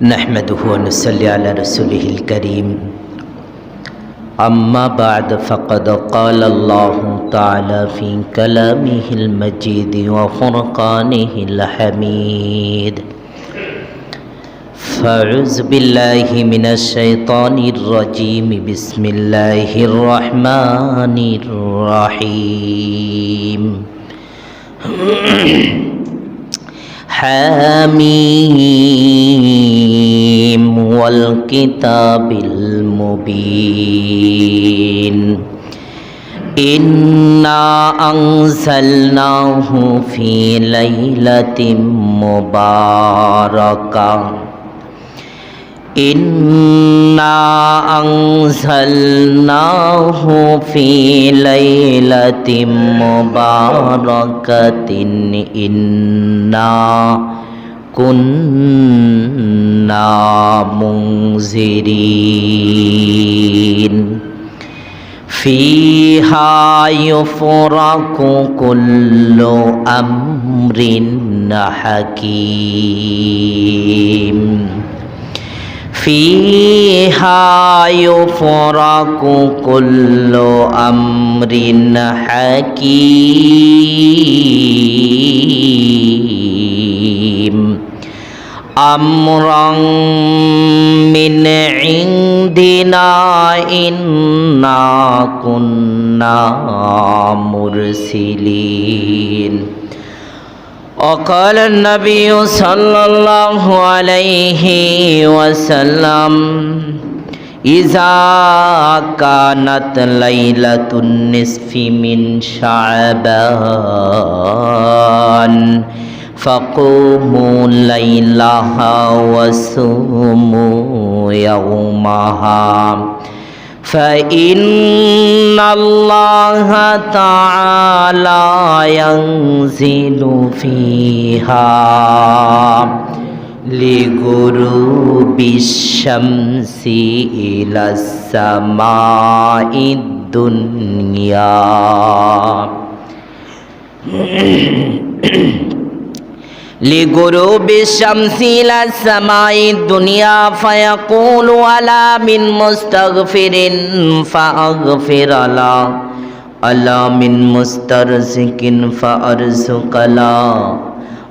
نحمده ونصلي على رسوله الكريم أما بعد فقد قال الله تعالى في كلامه المجيد وفرقانه الحميد فأعوذ بالله من الشيطان الرجيم بسم الله الرحمن الرحيم حميم والكتاب المبين إنا أنزلناه في ليلة مباركة إنا أنزلناه في ليلة مباركة إنا كنا منذرين فيها يفرق كل أمر حكيم فيها يفرق كل أمر حكيم أمرا من عندنا إنا كنا مرسلين وقال النبي صلى الله عليه وسلم إذا كانت ليلة النصف من شعبان فقوموا ليلها وصوموا يومها فإن الله تعالى ينزل فيها لغروب الشمس إلى السماء الدنيا لغروب الشمس إلى السماء الدنيا فيقول ألا من مستغفر فأغفر له ألا من مسترزق فأرزق له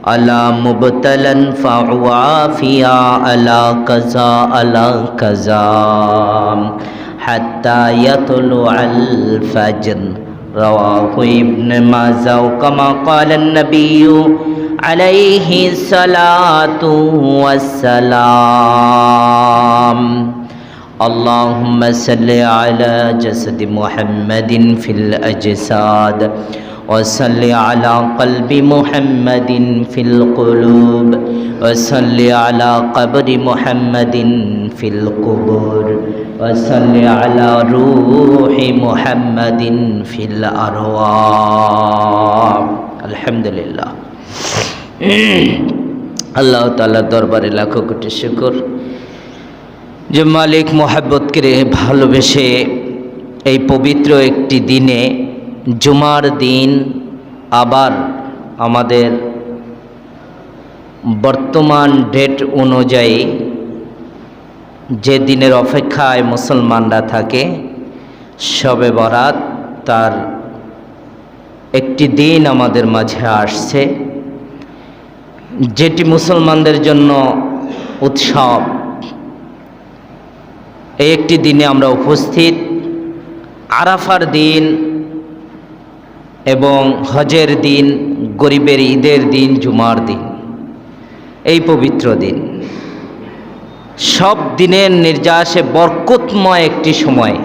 ألا مبتلا فأعافيا ألا كذا ألا كذا حتى يطلع الفجر رواه ابن ماجه كما قال النبي عليه الصلاة والسلام اللهم صل على جسد محمد في الأجساد وصل على قلب محمد في القلوب وصل على قبر محمد في القبور وصل على روح محمد في الأرواح الحمد لله আল্লাহ তাআলার দরবারে লাখো কোটি শুকর যে মালিক মোহাব্বত করে ভালোবেসে এই পবিত্র একটি দিনে জুমার দিন আবার আমাদের বর্তমান ডেট অনুযায়ী যে দিনের অপেক্ষায় মুসলমানরা থাকে শবে বরাত তার একটি দিন আমাদের মাঝে আসছে যেটি মুসলমানদের জন্য উৎসব এই একটি দিনে আমরা উপস্থিত আরাফার দিন এবং হজের দিন গরিবের ঈদের দিন জুমার দিন এই পবিত্র দিন সব দিনের নির্যাসে বরকতময় একটি সময়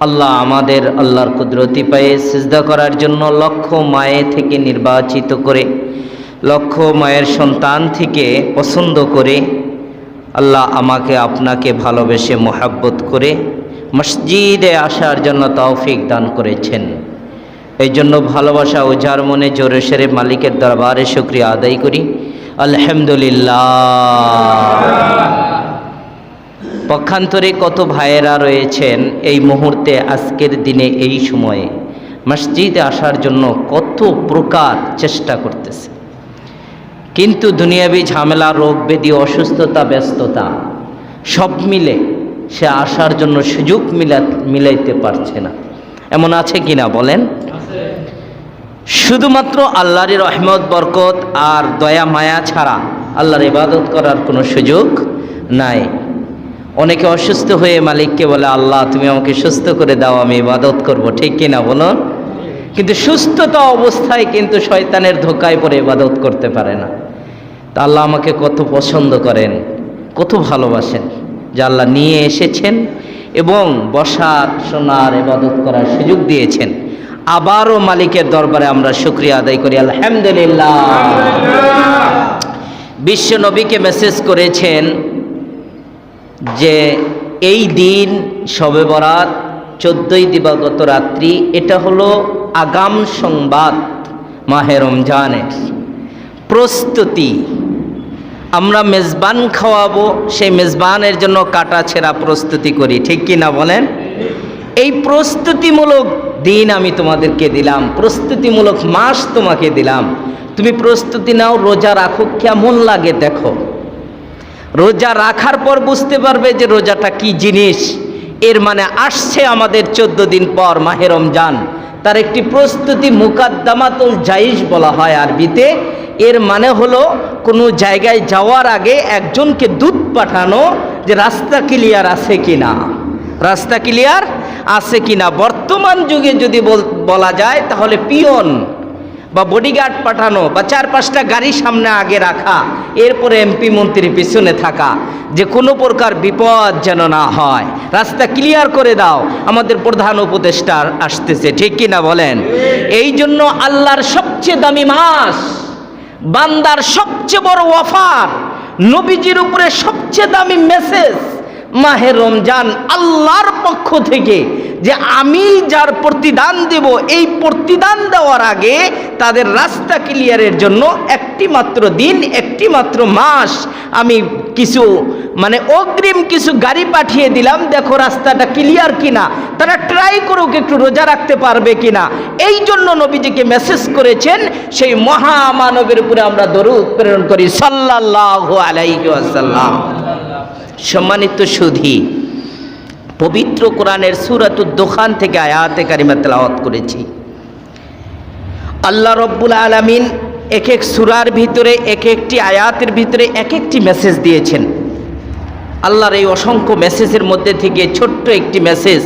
আল্লাহ আমাদের আল্লাহর কুদরতি পায়ে সিজদা করার জন্য লক্ষ মায়ে থেকে নির্বাচিত করে লক্ষ মায়ের সন্তান থেকে পছন্দ করে আল্লাহ আমাকে আপনাকে ভালোবেসে মোহাব্বত করে মসজিদে আসার জন্য তৌফিক দান করেছেন এই জন্য ভালোবাসা ও যার মনে জোরে সোরে মালিকের দরবারে শুকরিয়া আদায় করি আলহামদুলিল্লাহ। পক্ষান্তরে কত ভাইয়েরা রয়েছেন এই মুহূর্তে আজকের দিনে এই সময়ে মসজিদে আসার জন্য কত প্রকার চেষ্টা করতেছে, কিন্তু দুনিয়াবি ঝামেলা, রোগ ব্যাধি, অসুস্থতা, ব্যস্ততা সব মিলে সে আসার জন্য সুযোগ মিলাইতে পারছে না। এমন আছে কিনা বলেন? শুধুমাত্র আল্লাহর রহমত, বরকত আর দয়া মায়া ছাড়া আল্লাহর ইবাদত করার কোনো সুযোগ নাই। অনেকে অসুস্থ হয়ে মালিককে বলে, আল্লাহ তুমি আমাকে সুস্থ করে দাও, আমি ইবাদত করব, ঠিক কিনা বলুন? কিন্তু সুস্থতা অবস্থায় কিন্তু শয়তানের ধোকায় পড়ে ইবাদত করতে পারে না। তা আল্লাহ আমাকে কত পছন্দ করেন, কত ভালোবাসেন যে আল্লাহ নিয়ে এসেছেন এবং বসার, শোনার, ইবাদত করার সুযোগ দিয়েছেন। আবারও মালিকের দরবারে আমরা শুকরিয়া আদায় করি, আলহামদুলিল্লাহ। বিশ্ব নবীকে মেসেজ করেছেন যে এই দিন শবে বরাত 14ই দিবাগত রাত্রি, এটা হলো আগাম সংবাদ মাহে রমজানের প্রস্তুতি। আমরা মেজবান খাওয়াবো, সেই মেজবানের জন্য কাটা ছেঁড়া প্রস্তুতি করি, ঠিক কি না বলেন? এই প্রস্তুতিমূলক দিন আমি তোমাদেরকে দিলাম, প্রস্তুতিমূলক মাস তোমাকে দিলাম, তুমি প্রস্তুতি নাও, রোজা রাখো, কেমন লাগে দেখো। রোজা রাখার পর বুঝতে পারবে যে রোজাটা কি জিনিস। এর মানে আসছে আমাদের 14 দিন পর মাহে রমজান, তার একটি প্রস্তুতি মুকাদ্দামাতুল জাইশ বলা হয় আরবিতে। এর মানে হলো কোনো জায়গায় যাওয়ার আগে একজনকে দূত পাঠানো যে রাস্তা ক্লিয়ার আছে কিনা, রাস্তা ক্লিয়ার আছে কিনা। বর্তমান যুগে যদি বলা যায় তাহলে পিয়ন বা বডিগার্ড পাঠানো বা 4-5টা গাড়ি সামনে আগে রাখা, এরপরে এমপি মন্ত্রী পিছনে থাকা, যে কোনো প্রকার বিপদ যেন না হয়, রাস্তা ক্লিয়ার করে দাও। আমাদের প্রধান উপদেষ্টা আসতেছে, ঠিক কিনা বলেন? এই জন্য আল্লাহর সবচেয়ে দামি মাস, বান্দার সবচেয়ে বড় অফার, নবীজির উপরে সবচেয়ে দামি মেসেজ মাহে রমজান আল্লাহর পক্ষ থেকে, যে আমি যার প্রতিদান দেব, এই প্রতিদান দেওয়ার আগে তাদের রাস্তা ক্লিয়ারের জন্য একটি মাত্র দিন, একটি মাত্র মাস আমি কিছু অগ্রিম কিছু গাড়ি পাঠিয়ে দিলাম, দেখো রাস্তাটা ক্লিয়ার কিনা, তারা ট্রাই করুক একটু রোজা রাখতে পারবে কিনা। এই জন্য নবীজিকে মেসেজ করেছেন, সেই মহামানবের উপরে আমরা দরুদ প্রেরণ করি, সাল্লাল্লাহু আলাইহি ওয়াসাল্লাম। সম্মানিত সুধী, পবিত্র কোরআনের সূরাতুদ দুখান থেকে আয়াতে কারিমা তেলাওয়াত করেছি। আল্লাহ রব্বুল আলামিন এক এক সূরার ভিতরে, এক একটি আয়াতের ভিতরে এক একটি মেসেজ দিয়েছেন। আল্লাহর এই অসংখ্য মেসেজের মধ্যে থেকে ছোট্ট একটি মেসেজ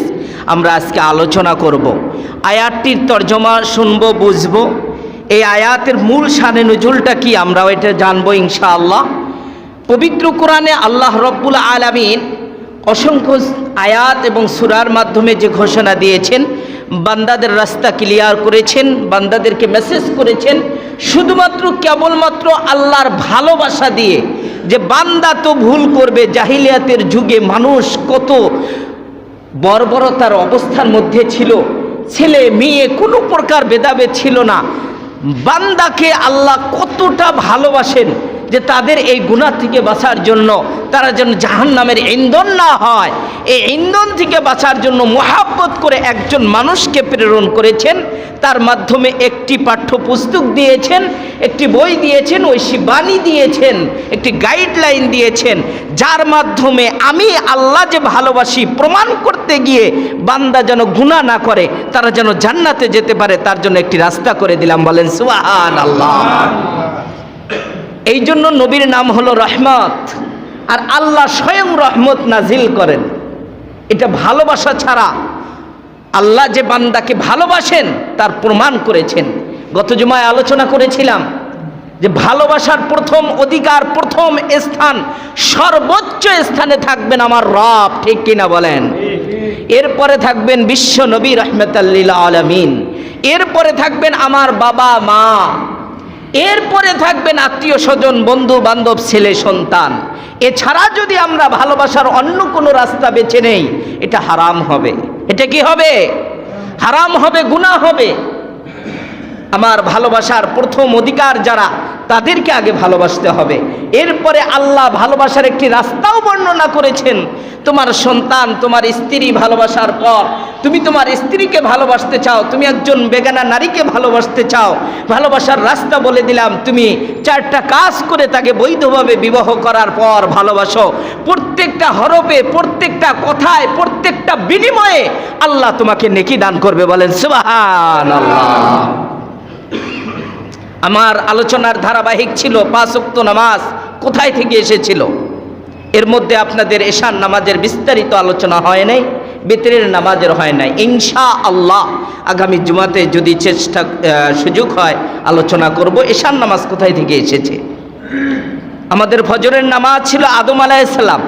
আমরা আজকে আলোচনা করব। আয়াতটির তর্জমা শুনবো, বুঝবো, এই আয়াতের মূল শানে নুজুলটা কি আমরাও এটা জানবো ইনশাআল্লাহ। পবিত্র কোরআনে আল্লাহ রব্বুল আলামিন অসংখ্য আয়াত এবং সূরার মাধ্যমে যে ঘোষণা দিয়েছেন, বান্দাদের রাস্তা ক্লিয়ার করেছেন, বান্দাদেরকে মেসেজ করেছেন শুধুমাত্র কেবলমাত্র আল্লাহর ভালোবাসা দিয়ে, যে বান্দা তো ভুল করবে। জাহিলিয়াতের যুগে মানুষ কত বর্বরতার অবস্থার মধ্যে ছিল, ছেলে মেয়ে কোনো প্রকার ভেদাভেদ ছিল না। বান্দাকে আল্লাহ কতটা ভালোবাসেন যে তাদের এই গুনাহ থেকে বাঁচার জন্য, তারা যেন জাহান্নামের ইন্ধন না হয়, এই ইন্ধন থেকে বাঁচার জন্য মুহাব্বত করে একজন মানুষকে প্রেরণ করেছেন। তার মাধ্যমে একটি পাঠ্যপুস্তক দিয়েছেন, একটি বই দিয়েছেন, ঐশী বাণী দিয়েছেন, একটি গাইডলাইন দিয়েছেন, যার মাধ্যমে আমি আল্লাহ যে ভালোবাসি প্রমাণ করতে গিয়ে বান্দা যেন গুনাহ না করে, তারা যেন জান্নাতে যেতে পারে, তার জন্য একটি রাস্তা করে দিলাম। বলেন সুবহানাল্লাহ। এই জন্য নবীর নাম হলো রহমত, আর আল্লাহ স্বয়ং রহমত নাজিল করেন। এটা ভালোবাসা ছাড়া, আল্লাহ যে বান্দাকে ভালোবাসেন তার প্রমাণ করেছেন। গত জুমায় আলোচনা করেছিলাম যে ভালোবাসার প্রথম অধিকার, প্রথম স্থান, সর্বোচ্চ স্থানে থাকবেন আমার রব, ঠিক কিনা বলেন? এরপরে থাকবেন বিশ্ব নবী রাহমাতাল লিল আলামিন, এরপরে থাকবেন আমার বাবা মা, এরপরে থাকবেন আত্মীয় স্বজন, বন্ধু বান্ধব, ছেলে সন্তান। এছাড়া যদি আমরা ভালোবাসার অন্য কোনো রাস্তা বেছে নেই, এটা হারাম হবে। এটা কি হবে? হারাম হবে, গুনাহ হবে। আমার ভালোবাসার প্রথম অধিকার যারা, তাদেরকে আগে ভালোবাসতে হবে। এরপরে আল্লাহ ভালোবাসার একটি রাস্তাও বর্ণনা করেছেন। তোমার সন্তান, তোমার স্ত্রী ভালোবাসার পর তুমি তোমার স্ত্রীকে ভালোবাসতে চাও, তুমি একজন বেগানা নারীকে ভালোবাসতে চাও, ভালোবাসার রাস্তা বলে দিলাম। তুমি 4টা কাজ করে তাকে বৈধভাবে বিবাহ করার পর ভালোবাসো। প্রত্যেকটা হরফে, প্রত্যেকটা কথায়, প্রত্যেকটা বিনিময়ে আল্লাহ তোমাকে নেকি দান করবে। বলেন সুবহানাল্লাহ। আমার আলোচনার ধারাবাহিক ছিল 5 ওয়াক্ত নামাজ কোথায় থেকে এসেছিল। এর মধ্যে আপনাদের এশার নামাজের বিস্তারিত আলোচনা হয় নাই, বিতরের নামাজের হয় নাই। ইনশাআল্লাহ আগামী জুমাতে যদি সুযোগ হয় আলোচনা করব এশার নামাজ কোথায় থেকে এসেছে। আমাদের ফজরের নামাজ ছিল আদম আলাইহিস সালাম,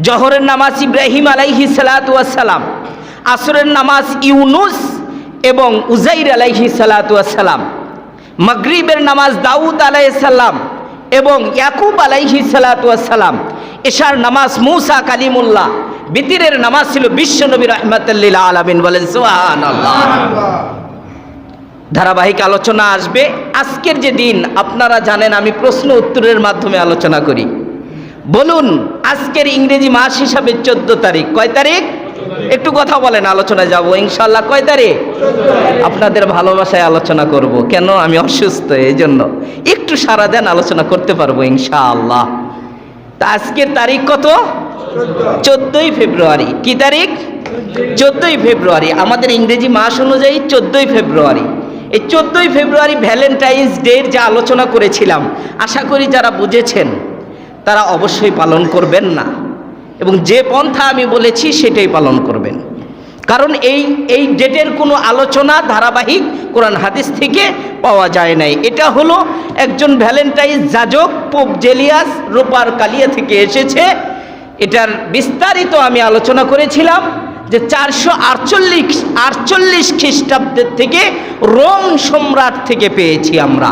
জোহরের নামাজ ইব্রাহিম আলাইহিস সালাতু ওয়াস সালাম, আসরের নামাজ ইউনুস এবং উজাইর আলাইহিস সালাতু ওয়াস সালাম, মাগরিবের নামাজ দাউদ আলাইহিস সালাম এবং ইয়াকুব আলাইহিস সালাতু ওয়াস সালাম, এশার নামাজ মূসা কালিমুল্লাহ, বিতরের নামাজ ছিল বিশ্বনবী রাহমাতুল লিল আলামিন। বলেন সুবহানাল্লাহ। ধারাবাহিক আলোচনা আসবে। আজকের যে দিন আপনারা জানেন আমি প্রশ্ন উত্তরের মাধ্যমে আলোচনা করি। বলুন আজকের ইংরেজি মাস হিসাবে 14 তারিখ। কয় তারিখ? একটু কথা বলেন, আলোচনায় যাব ইনশাআল্লাহ। কয় তারিখ? আপনাদের ভালোবাসায় আলোচনা করব। কেন? আমি অসুস্থ, এই জন্য একটু সারা দেন, আলোচনা করতে পারবো ইনশাআল্লাহ। তা আজকের তারিখ কত? 14ই ফেব্রুয়ারি। কি তারিখ? 14ই ফেব্রুয়ারি। আমাদের ইংরেজি মাস অনুযায়ী 14ই ফেব্রুয়ারি। এই 14ই ফেব্রুয়ারি ভ্যালেন্টাইন্স ডের যে আলোচনা করেছিলাম, আশা করি যারা বুঝেছেন তারা অবশ্যই পালন করবেন না, এবং যে পন্থা আমি বলেছি সেটাই পালন করবেন। কারণ এই ডেটের কোনো আলোচনা ধারাবাহিক কোরআন হাদিস থেকে পাওয়া যায় নাই। এটা হলো একজন ভ্যালেন্টাইন্স যাজক পোপ জেলিয়াস রোপার কালিয়া থেকে এসেছে। এটার বিস্তারিত আমি আলোচনা করেছিলাম যে 448 খ্রিস্টাব্দের থেকে রোম সম্রাট থেকে পেয়েছি আমরা।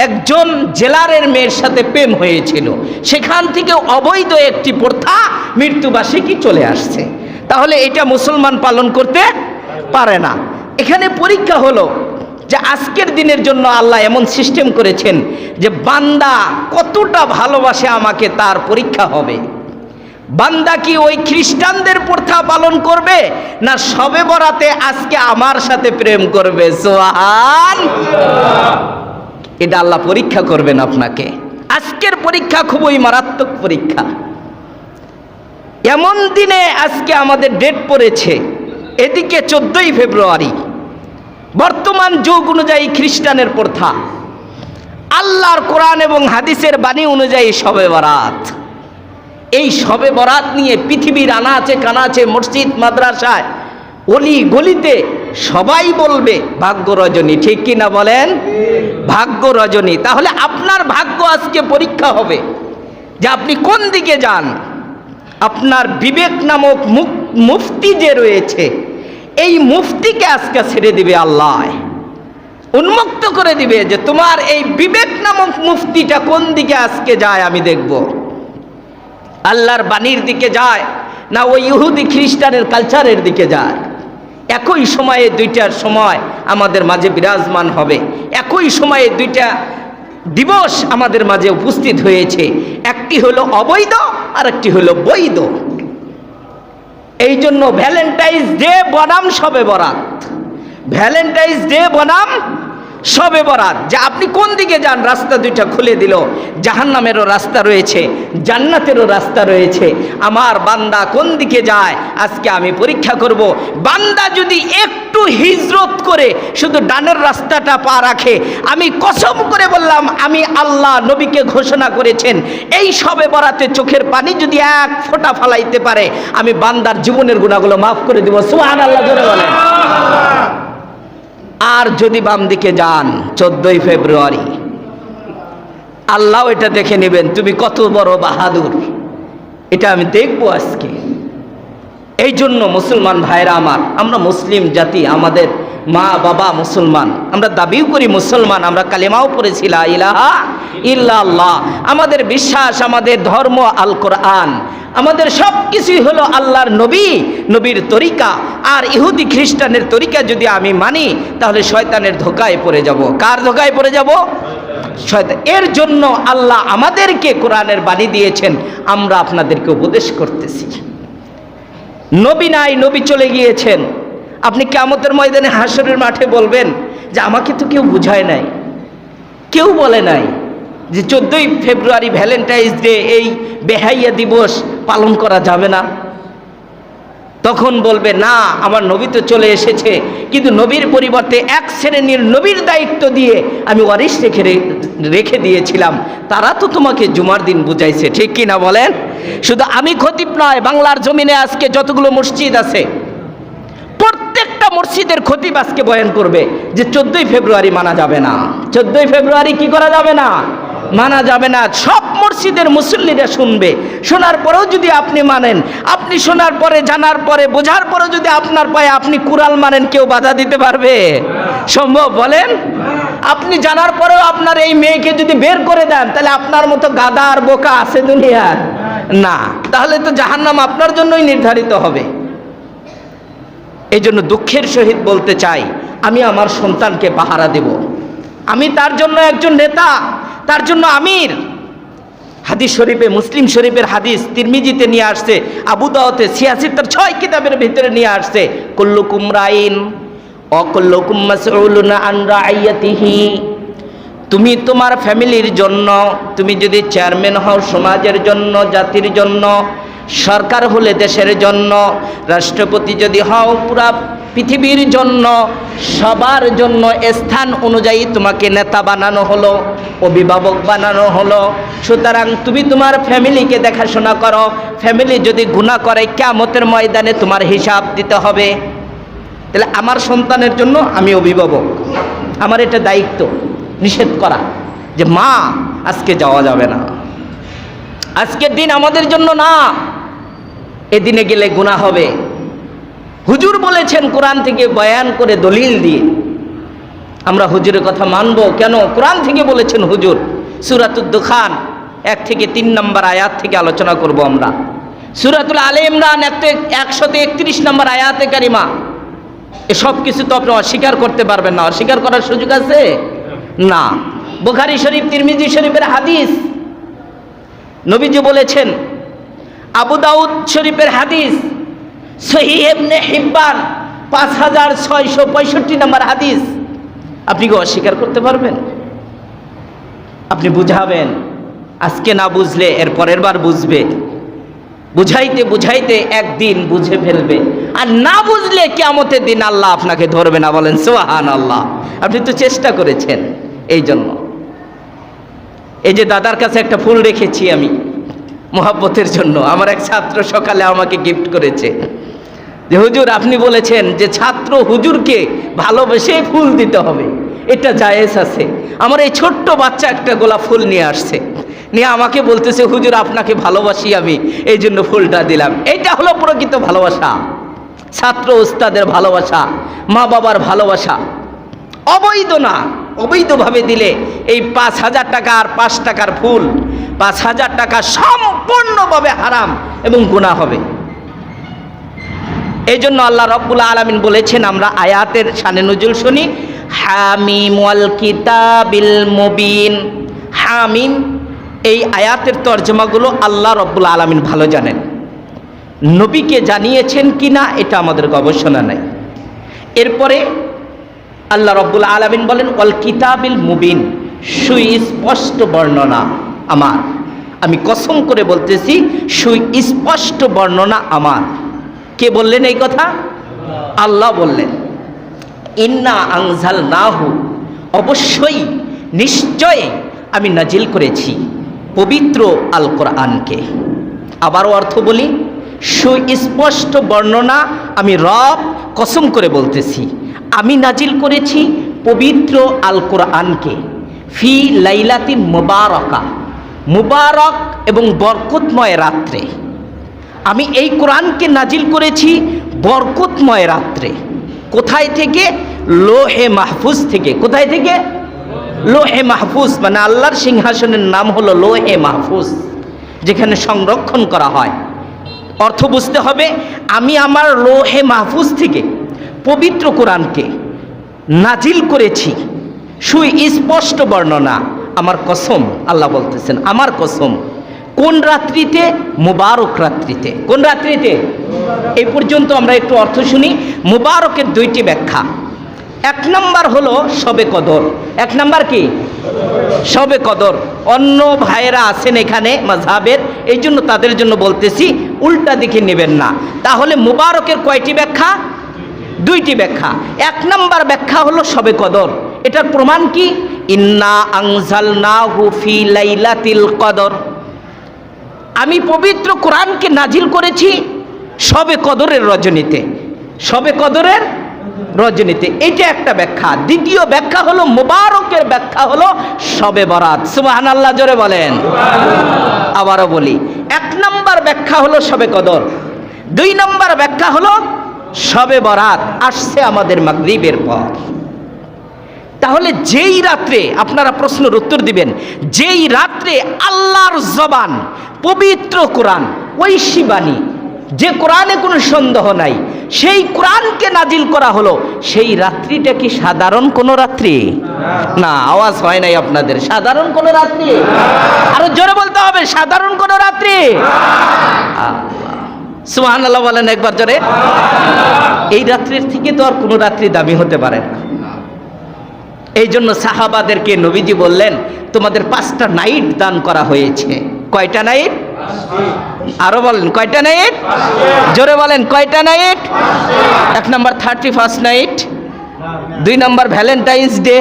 একজন জেলারের মেয়ের সাথে প্রেম হয়েছিল, সেখান থেকে অবৈধ একটি প্রথা মৃত্যুবার্ষিকী চলে আসছে। তাহলে এটা মুসলমান পালন করতে পারে না। এখানে পরীক্ষা হলো যে আজকের দিনের জন্য আল্লাহ এমন সিস্টেম করেছেন যে বান্দা কতটা ভালোবাসে আমাকে তার পরীক্ষা হবে। বান্দা কি ওই খ্রিস্টানদের প্রথা পালন করবে, না শবে বরাতে আজকে আমার সাথে প্রেম করবে? সুবহানাল্লাহ। এটা আল্লাহ পরীক্ষা করবেন আপনাকে। আজকের পরীক্ষা খুবই মারাত্মক পরীক্ষা। এমন দিনে আজকে আমাদের ডেট পড়েছে, এদিকে 14ই ফেব্রুয়ারি। বর্তমান যুগ অনুযায়ী খ্রিস্টানের প্রথা, আল্লাহর কোরআন এবং হাদিসের বাণী অনুযায়ী শবে বরাত। এই শবে বরাত নিয়ে পৃথিবীর আনাচে কানাচে, মসজিদ মাদ্রাসায়, অলি গলিতে সবাই বলবে ভাগ্য রজনী। ঠিক কি না বলেন? ভাগ্য রজনী। তাহলে আপনার ভাগ্য আজকে পরীক্ষা হবে যে আপনি কোন দিকে যান। আপনার বিবেক নামক মুফতি যে রয়েছে, এই মুফতিকে আজকে ছেড়ে দিবে আল্লাহ, উন্মুক্ত করে দিবে যে তোমার এই বিবেক নামক মুফতিটা কোন দিকে আজকে যায় আমি দেখব। আল্লাহর বাণীর দিকে যায় না ওই ইহুদি খ্রিস্টানের কালচারের দিকে যায়। একই সময়ে দুইটার সময় আমাদের মাঝে বিরাজমান হবে। একই সময়ে দুইটা দিবস আমাদের মাঝে উপস্থিত হয়েছে। একটি হলো অবৈধ আর একটি হলো বৈধ। এই জন্য ভ্যালেন্টাইন্স ডে বনাম শবে বরাত। ভ্যালেন্টাইন্স ডে বনাম শবে বরাত। যে আপনি কোন দিকে যান, রাস্তা দুইটা খুলে দিল। জাহান্নামেরও রাস্তা রয়েছে, জান্নাতেরও রাস্তা রয়েছে। আমার বান্দা কোন দিকে যায় আজকে আমি পরীক্ষা করব। বান্দা যদি একটু হিজরত করে শুধু ডানের রাস্তাটা পা রাখে, আমি কসম করে বললাম, আমি আল্লাহ নবীকে ঘোষণা করেছেন এই শবে বরাতে চোখের পানি যদি এক ফোঁটা ফালাইতে পারে, আমি বান্দার জীবনের গুনাহগুলো মাফ করে দিব। সুবহানাল্লাহ জোরে বলেন। আর যদি বাম দিকে যান 14ই ফেব্রুয়ারি, আল্লাহ এটা দেখে নেবেন তুমি কত বড় বাহাদুর। এটা আমি দেখবো আজকে। এই জন্য মুসলমান ভাইরা আমার, আমরা মুসলিম জাতি, আমাদের মা বাবা মুসলমান, আমরা দাবিও করি মুসলমান, আমরা কালেমাও পড়েছি লা ইলাহা ইল্লাল্লাহ। আমাদের বিশ্বাস, আমাদের ধর্ম আল কোরআন, আমাদের সব কিছুই হলো আল্লাহর নবীর তরিকা। আর ইহুদি খ্রিস্টানের তরিকা যদি আমি মানি, তাহলে শয়তানের ধোকায় পড়ে যাব। কার ধোকায় পড়ে যাব? শয়তান। এর জন্য আল্লাহ আমাদেরকে কোরআনের বাণী দিয়েছেন, আমরা আপনাদেরকে উপদেশ করতেছি। নবী নাই, নবী চলে গিয়েছেন। আপনি কিয়ামতের ময়দানে হাসরের মাঠে বলবেন যে আমাকে তো কেউ বুঝায় নাই, কেউ বলে নাই যে 14ই ফেব্রুয়ারি ভ্যালেন্টাইন্স ডে, এই বেহাইয়া দিবস পালন করা যাবে না। তখন বলবে না, আমার নবী তো চলে এসেছে, কিন্তু নবীর পরিবর্তে এক শ্রেণীর নবীর দায়িত্ব দিয়ে আমি ওয়ারিশ রেখে দিয়েছিলাম, তারা তো তোমাকে জুমার দিন বুঝাইছে, ঠিক কি না বলেন? শুধু আমি খতিব নয়, বাংলার জমিনে আজকে যতগুলো মসজিদ আছে প্রত্যেকটা মসজিদের খতিব আজকে বয়ান করবে যে 14ই ফেব্রুয়ারি মানা যাবে না। 14ই ফেব্রুয়ারি কি করা যাবে না? মানা যাবে না। সব মসজিদের মুসল্লিরা শুনবে। শোনার পরেও যদি আপনি মানেন, আপনি শোনার পরে, জানার পরে, বোঝার পরে যদি আপনার পায়ে আপনি কুরআন মানেন, কেউ বাধা দিতে পারবে? সম্ভব? বলেন। আপনি জানার পরেও আপনার এই মেয়েকে যদি বের করে দেন, তাহলে আপনার মতো গাদা আর বোকা আছে দুনিয়ার? না। তাহলে তো জাহান্নাম আপনার জন্যই নির্ধারিত হবে। এই জন্য দুঃখের সহিত বলতে চাই, আমি আমার সন্তানকে পাহারা দেব, আমি তার জন্য একজন নেতা, তার জন্য আমির। হাদিস শরীফে, মুসলিম শরীফের হাদিস, তিরমিজিতে নিয়ে আসছে, আবু দাউদে 86 তার 6 কিতাবের ভিতরে নিয়ে আসছে, কুল্লুকুম রাইন ওয়া কুল্লুকুম মাসউলুন আন রাইয়াতিহি। তুমি তোমার ফ্যামিলির জন্য, তুমি যদি চেয়ারম্যান হও সমাজের জন্য, জাতির জন্য, সরকার হলে দেশের জন্য, রাষ্ট্রপতি যদি হও পুরা পৃথিবীর জন্য, সবার জন্য স্থান অনুযায়ী তোমাকে নেতা বানানো হলো, অভিভাবক বানানো হলো। সুতরাং তুমি তোমার ফ্যামিলিকে দেখাশোনা করো। ফ্যামিলি যদি গুনাহ করে, কিয়ামতের ময়দানে তোমার হিসাব দিতে হবে। তাহলে আমার সন্তানের জন্য আমি অভিভাবক, আমার এটা দায়িত্ব নিষেধ করা যে মা আজকে যাওয়া যাবে না, আজকের দিন আমাদের জন্য না, এদিনে গেলে গুনাহ হবে। হুজুর বলেছেন কোরআন থেকে বয়ান করে দলিল দিয়ে, আমরা হুজুরের কথা মানব কেন? কোরআন থেকে বলেছেন হুজুর। সূরাতুদ দুখান 1 থেকে 3 নম্বর আয়াত থেকে আলোচনা করব আমরা। সূরাতুল আলে ইমরান 131 নম্বর আয়াতে কারিমা। এসব কিছু তো আপনি অস্বীকার করতে পারবেন না। অস্বীকার করার সুযোগ আছে না। বুখারী শরীফ, তিরমিজি শরীফের হাদিস, নবীজি বলেছেন। আবু দাউদ শরীফের হাদিস, সহিহ ইবনে হিব্বান 5665 নম্বর হাদিস। আপনি কি অস্বীকার করতে পারবেন? আপনি বুঝাবেন, আজকে না বুঝলে এর পরের বার বুঝবে, বুঝাইতে বুঝাইতে একদিন বুঝে ফেলবে। আর না বুঝলে কিয়ামতের দিন আল্লাহ আপনাকে ধরবে না। বলেন সুবহানাল্লাহ। আপনি তো চেষ্টা করেছেন। এই জন্য এই যে দাদার কাছে একটা ফুল রেখেছি আমি মোহাব্বতের জন্য। আমার এক ছাত্র সকালে আমাকে গিফট করেছে যে হুজুর আপনি বলেছেন যে ছাত্র হুজুরকে ভালোবেসে ফুল দিতে হবে, এটা জায়েজ আছে। আমার এই ছোট্ট বাচ্চা একটা গোলাপ ফুল নিয়ে আসছে, নিয়ে আমাকে বলতেছে হুজুর আপনাকে ভালোবাসি আমি, এই জন্য ফুলটা দিলাম। এইটা হলো প্রকৃত ভালোবাসা, ছাত্র উস্তাদের ভালোবাসা, মা বাবার ভালোবাসা। অবৈধ না, অবৈধভাবে দিলে এই 5000 টাকা আর 5 টাকার ফুল, 5000 টাকা সম্পূর্ণভাবে হারাম এবং গুনাহ হবে। এই জন্য আল্লাহ রাব্বুল আলামিন বলেছেন, আমরা আয়াতের শানে নুজুল শুনি, হামিম ওয়াল কিতাবিল মুবিন। হামিম, এই আয়াতের তর্জমাগুলো আল্লাহ রাব্বুল আলামিন ভালো জানেন। নবীকে জানিয়েছেন কিনা এটা আমাদের গবেষণা নাই। এরপরে আল্লাহ রাব্বুল আলামিন বলেন ওয়াল কিতাবিল মুবিন, সুস্পষ্ট বর্ণনা আমার। আমি কসম করে বলতেছি, সুস্পষ্ট বর্ণনা আমার। কে বললেন এই কথা? আল্লাহ বললেন। ইন্না আনজালনাহু, অবশ্যই নিশ্চয় আমি নাজিল করেছি পবিত্র আল কোরআনকে। আবারও অর্থ বলি, সুস্পষ্ট বর্ণনা আমি রব কসম করে বলতেছি, আমি নাজিল করেছি পবিত্র আল কোরআনকে ফি লাইলাতিন মুবারাকা, মুবারক এবং বরকতময় রাত্রে। আমি এই কোরআনকে নাজিল করেছি বরকতময় রাত্রে। কোথায় থেকে? লোহে মাহফুজ থেকে। কোথায় থেকে? লোহে মাহফুজ, মানে আল্লাহর সিংহাসনের নাম হলো লোহে মাহফুজ, যেখানে সংরক্ষণ করা হয়। অর্থ বুঝতে হবে, আমি আমার লোহে মাহফুজ থেকে পবিত্র কোরআনকে নাজিল করেছি, সুস্পষ্ট বর্ণনা। আমার কসম, আল্লাহ বলতেছেন আমার কসম। কোন রাত্রিতে? মুবারক রাত্রিতে। কোন রাত্রিতে? এই পর্যন্ত আমরা একটু অর্থ শুনি। মুবারকের দুইটি ব্যাখ্যা। এক নাম্বার হলো শবে কদর। এক নাম্বার কি? শবে কদর। অন্য ভাইয়েরা আছেন এখানে মাযহাবের, এই জন্য তাদের জন্য বলতেছি, উল্টা দিকে নেবেন না। তাহলে মুবারকের কয়টি ব্যাখ্যা? দুইটি ব্যাখ্যা। এক নাম্বার ব্যাখ্যা হলো শবে কদর। এটার প্রমাণ কি? ইন্না আনজালনাহু ফি লাইলাতিল কদর, আমি পবিত্র কোরআনকে নাজিল করেছি শবে কদরের রজনীতে। শবে কদরের রজনীতে, এটা একটা ব্যাখ্যা। দ্বিতীয় ব্যাখ্যা হলো মুবারকের ব্যাখ্যা হলো শবে বরাত। সুবহানাল্লাহ, জোরে বলেন। আবারও বলি, এক নাম্বার ব্যাখ্যা হলো শবে কদর, দুই নাম্বার ব্যাখ্যা হলো শবে বরাত, আসছে আমাদের মাগরিবের পর। তাহলে যেই রাত্রে, আপনারা প্রশ্নের উত্তর দিবেন, যেই রাত্রে আল্লাহর জবান পবিত্র কোরআন, ঐশী বাণী, যে কোরআনে কোনো সন্দেহ নাই, সেই কোরআনকে নাজিল করা হলো, সেই রাত্রিটা কি সাধারণ কোনো রাত্রি? না, আওয়াজ হয় নাই আপনাদের। সাধারণ কোনো রাত্রি? আরো জোরে বলতে হবে, সাধারণ কোনো রাত্রি? সুবহানাল্লাহ বলেন একবার জোরে। এই রাত্রির থেকে তো আর কোনো রাত্রি দামি হতে পারে না। এই জন্য সাহাবাদেরকে নবীজি বললেন, তোমাদের 5টা নাইট দান করা হয়েছে। কয়টা নাইট? আরো বলেন, কয়টা নাইট? জোরে বলেন, কয়টা নাইট? এক নাম্বার 31st নাইট, দুই নাম্বার ভ্যালেন্টাইন্স ডে।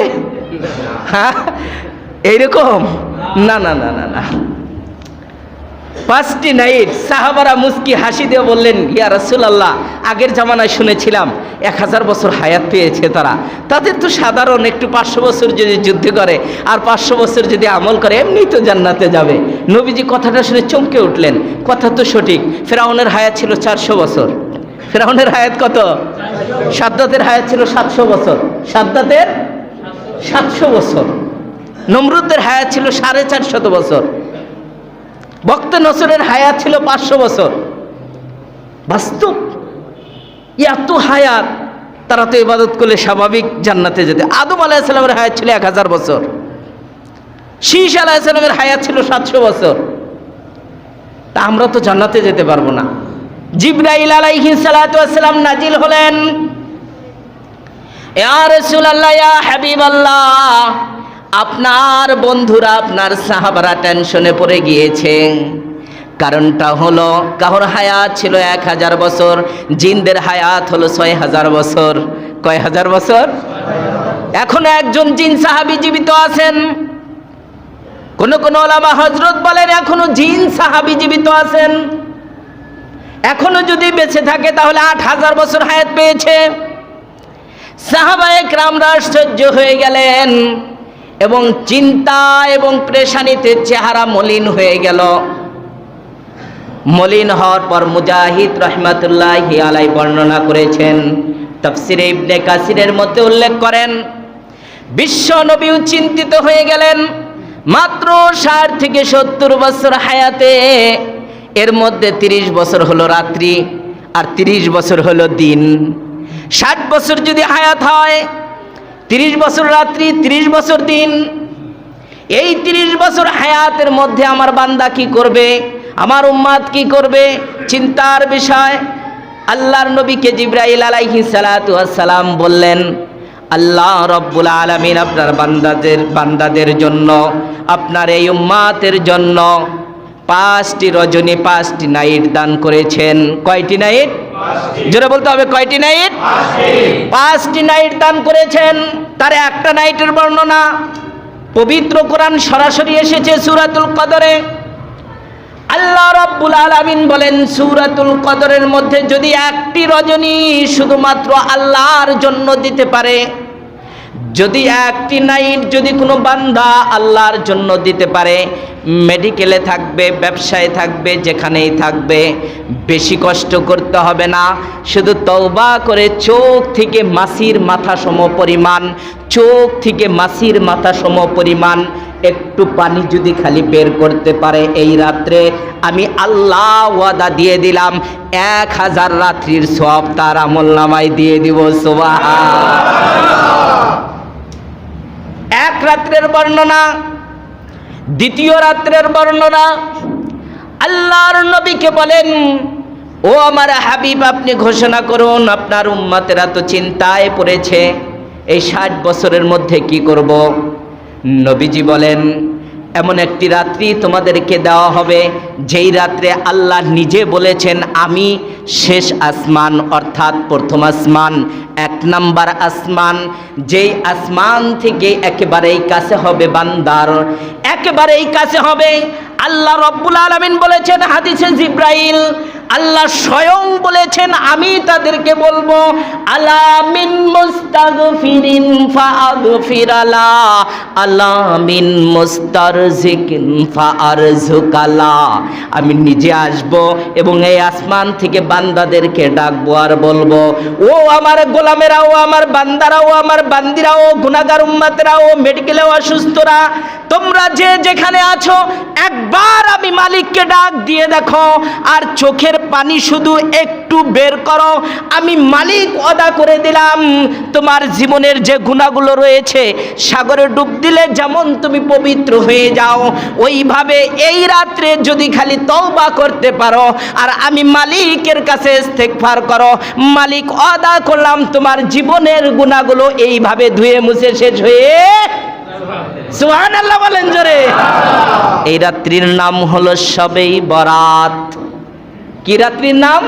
হ্যাঁ, এইরকম? না না না না না, 5টি নাইট। সাহাবারা মুস্কি হাসি দিয়ে বললেন, ইয়া রাসূলুল্লাহ, আগের জামানায় শুনেছিলাম 1000 বছর হায়াত পেয়েছে তারা, তাদের তো সাধারণ একটু 500 বছর যদি যুদ্ধ করে আর 500 বছর যদি আমল করে এমনি তো জান্নাতে যাবে। নবীজি কথাটা শুনে চমকে উঠলেন, কথা তো সঠিক। ফেরাউনের হায়াত ছিল 400 বছর। ফেরাউনের হায়াত কত? সাদ্দাতের হায়াত ছিল 700 বছর। সাদ্দাতের 700 বছর। নমরুদের হায়াত ছিল 450 বছর। বক্তে নসরের হায়াত ছিল 500 বছর। বাস্তব এত হায়াত, তারা তো ইবাদত করলে স্বাভাবিক জান্নাতে যেতে। আদম আলাইহিস সালামের হায়াত ছিল 1000 বছর। শীশ আলাইহিস সালামের হায়াত ছিল 700 বছর। তা আমরা তো জান্নাতে যেতে পারবো না। জিবরাইল আলাইহিস সালাতু ওয়াস সালাম নাজিল হলেন, ইয়া রাসূলুল্লাহ, ইয়া হাবিবাল্লাহ, আপনার বন্ধুরা, আপনার সাহাবারা টেনশনে পড়ে গিয়েছে। কারণটা হলো, কারোর হায়াত ছিল 1000 বছর, জিনদের হায়াত হলো 6000 বছর। কয় হাজার বছর? এখনো একজন জিন সাহাবী জীবিত আছেন। কোন কোন ওলামা হযরত বলেন এখনো জিন সাহাবী জীবিত আছেন। এখনো যদি বেঁচে থাকে তাহলে 8000 বছর হায়াত পেয়েছে। সাহাবায়ে কেরামরা আশ্চর্য হয়ে গেলেন এবং চিন্তা এবং পেরেশানিতে চেহারা মলিন হয়ে গেল। মলিন হওয়ার পর মুজাহিদ রাহমাতুল্লাহি আলাইহি বর্ণনা করেছেন, তাফসিরে ইবনে কাসিরের মধ্যে উল্লেখ করেন, বিশ্ব নবীও চিন্তিত হয়ে গেলেন। মাত্র 60 থেকে 70 বছর হায়াতে, এর মধ্যে 30 বছর হলো রাত্রি আর 30 বছর হলো দিন। 60 বছর যদি হায়াত হয়, 30 বছর রাত্রি, 30 বছর দিন। এই 30 বছর হায়াতের মধ্যে আমার বান্দা কি করবে, আমার উম্মাত কি করবে? চিন্তার বিষয়। আল্লাহর নবীকে জিবরাইল আলাইহিস সালাতু ওয়াস সালাম বললেন, আল্লাহ রব্বুল আলামিন আপনার বান্দাদের জন্য, আপনার এই উম্মাতের জন্য 5টি রজনী, 5টি নাইট দান করেছেন। কয়টি নাইট? জোরে বলতে হবে, কয়টি নাইট? 5টি নাইট দান করেছেন। তার একটা নাইটের বর্ণনা পবিত্র কোরআন সরাসরি এসেছে সূরাতুল কদরে। আল্লাহ রাব্বুল আলামিন বলেন, সূরাতুল কদরের মধ্যে যদি একটি রজনী শুধুমাত্র আল্লাহর জন্য দিতে পারে, যদি একটি নাইট যদি কোনো বান্দা আল্লাহর জন্য দিতে পারে, মেডিকেলে থাকবে, ব্যবসায় থাকবে, যেখানেই থাকবে, বেশি কষ্ট করতে হবে না। শুধু তওবা করে চোখ থেকে মাছির মাথা সম পরিমাণ, চোখ থেকে মাছির মাথা সম পরিমাণ একটু পানি যদি খালি বের করতে পারে এই রাত্রে, আমি আল্লাহ ওয়াদা দিয়ে দিলাম 1000 রাত্রির সওয়াব তার আমলনামায় দিয়ে দিব। সুবহানাল্লাহ। এক রাত্রের বর্ণনা দ্বিতীয় রাত্রের বর্ণনা, আল্লাহর নবীকে বলেন, ও আমার হাবিব, আপনি ঘোষণা করুন, আপনার উম্মতেরা তো চিন্তায় পড়েছে, এই 60 বছরের মধ্যে কি করব। নবীজি বলেন, এমন একটি রাত্রি তোমাদেরকে দেওয়া হবে যেই রাত্রে আল্লাহ নিজে বলেছেন, আমি শেষ আসমান অর্থাৎ প্রথম আসমান, 1 নাম্বার আসমান, যেই আসমান থেকে একেবারেই কাছে হবে বান্দার, একেবারেই কাছে হবে। আল্লাহ রব্বুল আলামিন বলেছেন হাদিসে জিব্রাইল, আল্লাহ স্বয়ং বলেছেন, আমি তাদেরকে বলবো, আলা মিন মুস্তাগফিরিন ফাআগফিরালা, আলা মিন মুস্তারজিকিন ফাআরজুকালা। আমি নিজে আসব এবং এই আসমান থেকে বান্দাদেরকে ডাকবো আর বলবো, ও আমার গোলামেরা, ও আমার বান্দারা, ও আমার বান্দিরা, ও গুনাহগার উম্মতেরা, ও মেডিকেলে অসুস্থরা, তোমরা যে যেখানে আছো একবার আমি মালিককে ডাক দিয়ে দেখো, আর চোখের পানি শুধু একটু বের করো, আমি মালিক ওয়াদা করে দিলাম, তোমার জীবনের যে গুনাহগুলো রয়েছে সাগরে ডুব দিলে যেমন তুমি পবিত্র হয়ে যাও, ওইভাবে এই রাত্রে যদি খালি তওবা করতে পারো আর আমি মালিকের কাছে ইস্তেগফার করো, মালিক ওয়াদা করলাম তোমার জীবনের গুনাহগুলো এইভাবে ধুয়ে মুছে শেষ হয়ে, সুবহানাল্লাহ বলেন জোরে। এই রাত্রির নাম হলো শবে বরাত। কি রাত্রির নাম?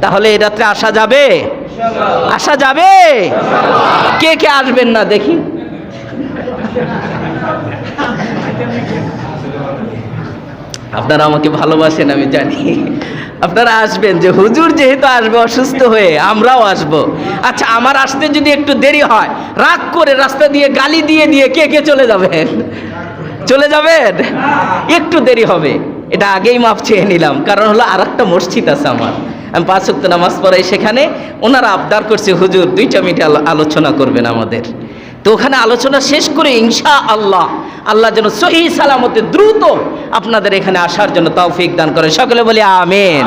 তাহলে এই রাত্রে আসা যাবে? আসা যাবে? কে কে আসবেন না দেখি? আপনারা আমাকে ভালোবাসেন আমি জানি, আপনারা আসবেন, যে হুজুর যেহেতু আসবে অসুস্থ হয়ে, আমরাও আসব। আচ্ছা, আমার আসতে যদি একটু দেরি হয়, রাগ করে রাস্তা দিয়ে গালি দিয়ে দিয়ে কে কে চলে যাবেন? চলে যাবেন? একটু দেরি হবে, এটা আগেই মাপ চেয়ে নিলাম, কারণ হলো আর একটা মসজিদ আছে আমার, আমি 5 ওয়াক্ত নামাজ পড়াই, সেখানে ওনারা আবদার করছে হুজুর 2টা মিনিট আলোচনা করবেন আমাদের। তো ওখানে আলোচনা শেষ করে ইনশাআল্লাহ আল্লাহ যেন সহি সালামতে দ্রুত আপনাদের এখানে আসার জন্য তৌফিক দান করে, সকলে বলি আমিন।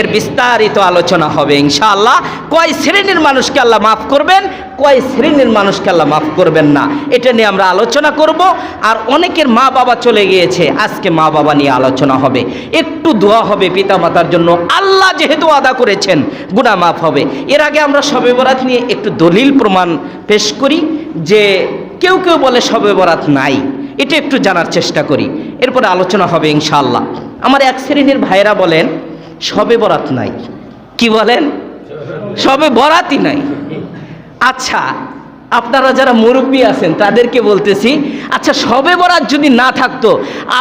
এর বিস্তারিত আলোচনা হবে ইনশাআল্লাহ। কয় শ্রেণীর মানুষকে আল্লাহ মাফ করবেন, কয় শ্রেণীর মানুষকে আল্লাহ মাফ করবেন না, এটা নিয়ে আমরা আলোচনা করব। আর অনেকের মা বাবা চলে গিয়েছে, আজকে মা বাবা নিয়ে আলোচনা হবে, একটু দোয়া হবে পিতা মাতার জন্য, আল্লাহ যেহেতু আদা করেছেন গুনাহ মাফ হবে। এর আগে আমরা শবে বরাত নিয়ে একটু দলিল প্রমাণ পেশ করি, যে কেউ কেউ বলে শবে বরাত নাই, এটা একটু জানার চেষ্টা করি, এরপরে আলোচনা হবে ইনশাআল্লাহ। আমার এক শ্রেণীর ভাইরা বলেন শবে বরাত নাই। কি বলেন? শবে বরাতই নাই। আচ্ছা, আপনারা যারা মুরব্বী আছেন তাদেরকে বলতেছি, আচ্ছা শবে বরাত যদি না থাকতো,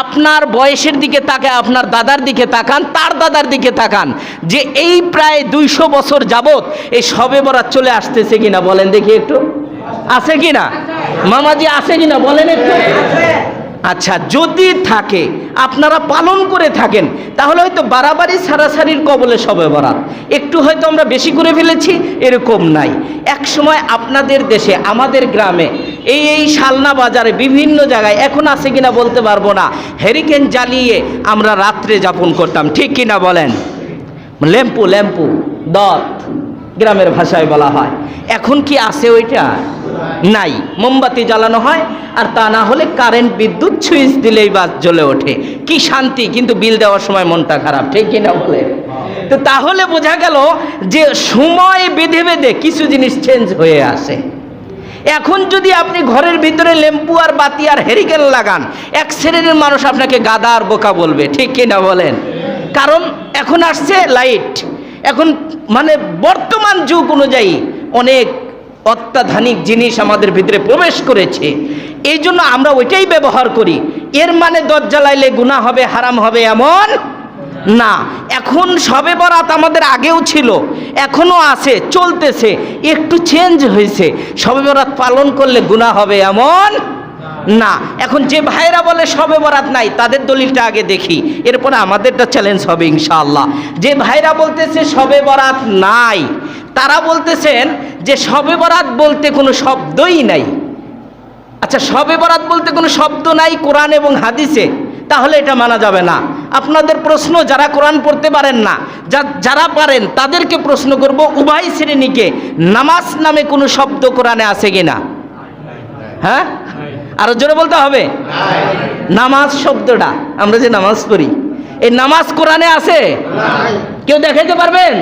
আপনার বয়সের দিকে তাকায়, আপনার দাদার দিকে তাকান, তার দাদার দিকে তাকান, যে এই প্রায় 200 বছর যাবত এই শবে বরাত চলে আসতেছে কিনা বলেন দেখি একটু, আছে কিনা? মামাজি আছে কিনা বলেন একটু। আচ্ছা, যদি থাকে, আপনারা পালন করে থাকেন, তাহলে হয়তো বাড়াবাড়ি সারাসারির কবলে শবে বরাত, একটু হয়তো আমরা বেশি করে ফেলেছি, এরকম নাই। এক সময় আপনাদের দেশে, আমাদের গ্রামে, এই শালনা বাজারে বিভিন্ন জায়গায়, এখন আছে কিনা বলতে পারবো না, হেরিকেন জ্বালিয়ে আমরা রাত্রে যাপন করতাম, ঠিক কিনা বলেন? ল্যাম্পু দত গ্রামের ভাষায় বলা হয়। এখন কি আছে ওইটা? নাই। মোমবাতি জ্বালানো হয়, আর তা না হলে কারেন্ট বিদ্যুৎ সুইচ দিলেই বাস জ্বলে ওঠে, কি শান্তি, কিন্তু বিল দেওয়ার সময় মনটা খারাপ, ঠিক কিনা বলে? তো তাহলে বোঝা গেল যে সময় বেঁধে বেঁধে কিছু জিনিস চেঞ্জ হয়ে আসে। এখন যদি আপনি ঘরের ভিতরে ল্যাম্পু আর বাতি আর হেরিকেন লাগান, এক শ্রেণীর মানুষ আপনাকে গাদা আর বোকা বলবে, ঠিক কিনা বলেন? কারণ এখন আসছে লাইট, এখন মানে বর্তমান যুগ অনুযায়ী অনেক অত্যাধুনিক জিনিস আমাদের ভিতরে প্রবেশ করেছে, এই জন্য আমরা ওইটাই ব্যবহার করি। এর মানে দরজা জ্বালাইলে গুনাহ হবে, হারাম হবে এমন না। এখন শবে বরাত আমাদের আগেও ছিল, এখনো আছে, চলতেছে, একটু চেঞ্জ হয়েছে। শবে বরাত পালন করলে গুনাহ হবে এমন না। এখন যে ভাইরা বলে শবে বরাত নাই, তাদের দলিলটা আগে দেখি, এরপরে আমাদেরটা চ্যালেঞ্জ হবে ইনশাআল্লাহ। যে ভাইরা বলতেছে শবে বরাত নাই, তারা বলতেছেন যে শবে বরাত বলতে কোনো শব্দই নাই। আচ্ছা, শবে বরাত বলতে কোনো শব্দ নাই কোরআন এবং হাদিসে, তাহলে এটা মানা যাবে না। আপনাদের প্রশ্ন, যারা কোরআন পড়তে পারেন না, যারা পারেন তাদেরকে প্রশ্ন করব, উভয় শ্রেণীকে, নামাজ নামে কোনো শব্দ কোরআনে আছে কিনা? হ্যাঁ, আরো জোরে বলতে হবে। নামাজ শব্দটা আমরা যে নামাজ পড়ি, এই নামাজ কোরআনে আছে? কেউ দেখাইতে পারবেন?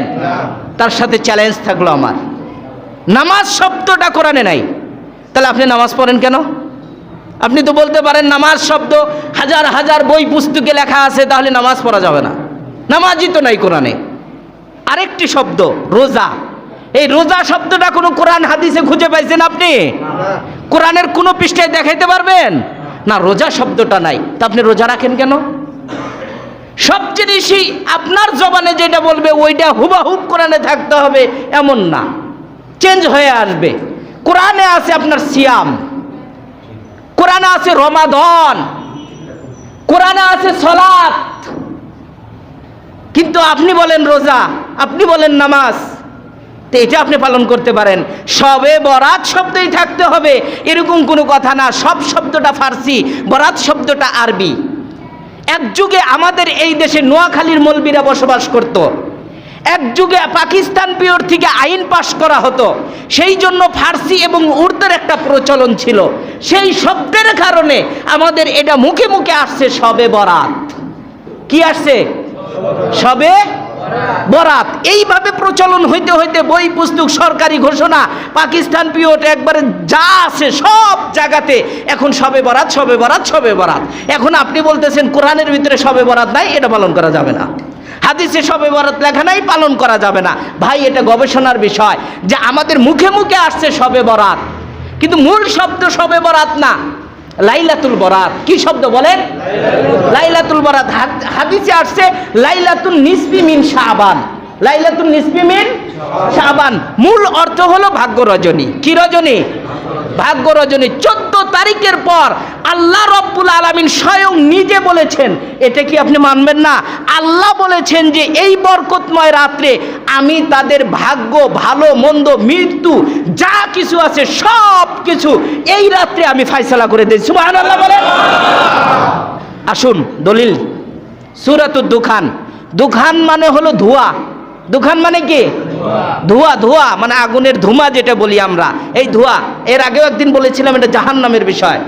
তার সাথে চ্যালেঞ্জ থাকলো আমার, নামাজ শব্দটা কোরআনে নাই। তাহলে আপনি নামাজ পড়েন কেন? আপনি তো বলতে পারেন নামাজ শব্দ হাজার হাজার বই পুস্তকে লেখা আছে, তাহলে নামাজ পড়া যাবে না। নামাজই তো নাই কোরআনে। আরেকটি শব্দ রোজা, এই রোজা শব্দটা কোনো কোরআন হাদিসে খুঁজে পাইছেন আপনি? কোরআনের কোনো পৃষ্ঠায় দেখাইতে পারবেন? না, রোজা শব্দটা নাই। তা আপনি রোজা রাখেন কেন? সব জিনিসই আপনার জবানে যেটা বলবে ওইটা হুবাহুব কোরআনে থাকতে হবে এমন না, চেঞ্জ হয়ে আসবে। কোরআনে আছে আপনার সিয়াম, কোরআনে আছে রমাদান, কোরআনে আছে সালাত, কিন্তু আপনি বলেন রোজা, আপনি বলেন নামাজ। তো এটা আপনি পালন করতে পারেন। সবে বরাত শব্দই থাকতে হবে এরকম কোনো কথা না। সব শব্দটা ফার্সি, বরাত শব্দটা আরবি। এক যুগে আমাদের এই দেশে নোয়াখালীর মৌলবীরা বসবাস করত। এক যুগে পাকিস্তান পিওর থেকে আইন পাশ করা হতো, সেই জন্য ফার্সি এবং উর্দুর একটা প্রচলন ছিল। সেই শব্দের কারণে আমাদের এটা মুখে মুখে আসছে সবে বরাত। কি আসছে? সবে বরাত। এইভাবে প্রচলন হইতে হইতে বই পুস্তক, সরকারি ঘোষণা, পাকিস্তান পিওর একবারে যা আছে সব জায়গাতে এখন সবে বরাত, সবে বরাত, সবে বরাত। এখন আপনি বলতেছেন কোরআনের ভিতরে সবে বরাত নাই, এটা পালন করা যাবে না। হাদিসে সবে বরাত লেখা নাই, পালন করা যাবে না। ভাই, এটা গবেষণার বিষয় যে আমাদের মুখে মুখে আসছে সবে বরাত, কিন্তু মূল শব্দ সবে বরাত না, লাইলাতুল বরাত। কি শব্দ বলেন? লাইলাতুল বরাত। হাদিসে আসছে লাইলাতুন নিসফি মিন শাবান, লাইলাতুন নিসফি মিন শাবান। মূল অর্থ হলো ভাগ্য রজনী। কি রজনী? ভাগ্য রজনী। 14 তারিখের পর আল্লাহ রব্বুল আলামিন স্বয়ং নিজে বলেছেন, এটা কি আপনি মানবেন না? আল্লাহ বলেছেন যে এই বরকতময় রাত্রে আমি তাদের ভাগ্য, ভালো মন্দ, মৃত্যু যা কিছু আছে সব কিছু এই রাত্রে আমি ফায়সালা করে দিই। সুবহানাল্লাহ বলেন। আসুন দলিল, সূরাতুদ দুখান। দুখান মানে হলো ধোঁয়া। দুখান মানে কি? ধোঁয়া। ধোঁয়া মানে আগুনের ধুমা যেটা বলি আমরা, এই ধোঁয়া। এর আগেও একদিন বলেছিলাম এটা জাহান্নামের বিষয়।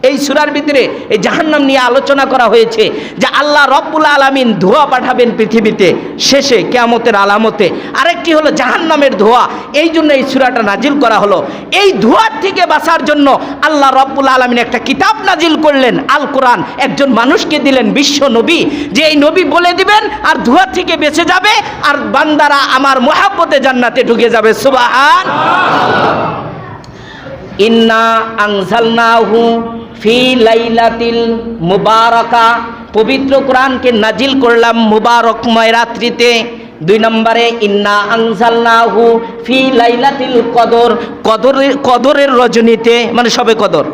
এই সূরার ভিতরে এই জাহান্নাম নিয়ে আলোচনা করা হয়েছে যে আল্লাহ রব্বুল আলামিন ধোঁয়া পাঠাবেন পৃথিবীতে শেষে কিয়ামতের আলামতে। আরেকটি হলো জাহান্নামের ধোঁয়া, এই জন্য এই সূরাটা নাজিল করা হলো। এই ধোঁয়ার থেকে বাঁচার জন্য আল্লাহ রব্বুল আলামিন একটা কিতাব নাজিল করলেন, আল কোরআন। একজন মানুষকে দিলেন, বিশ্ব নবী, যে এই নবী বলে দিবেন আর ধোঁয়া থেকে বেঁচে যাবে, আর বান্দারা আমার মুহাব্বতে জান্নাতে ঢুকে যাবে। সুবহানাল্লাহ। ইন্না আনজালনাহু ফি লাইলাতিল মুবারাকা, পবিত্র কোরআনকে নাজিল করলাম মুবারকময় রাত্রিতে। 2 নম্বরে ইন্না আনজালনাহু ফি লাইলাতিল কদর, কদরের রজনীতে, মানে সবে কদর,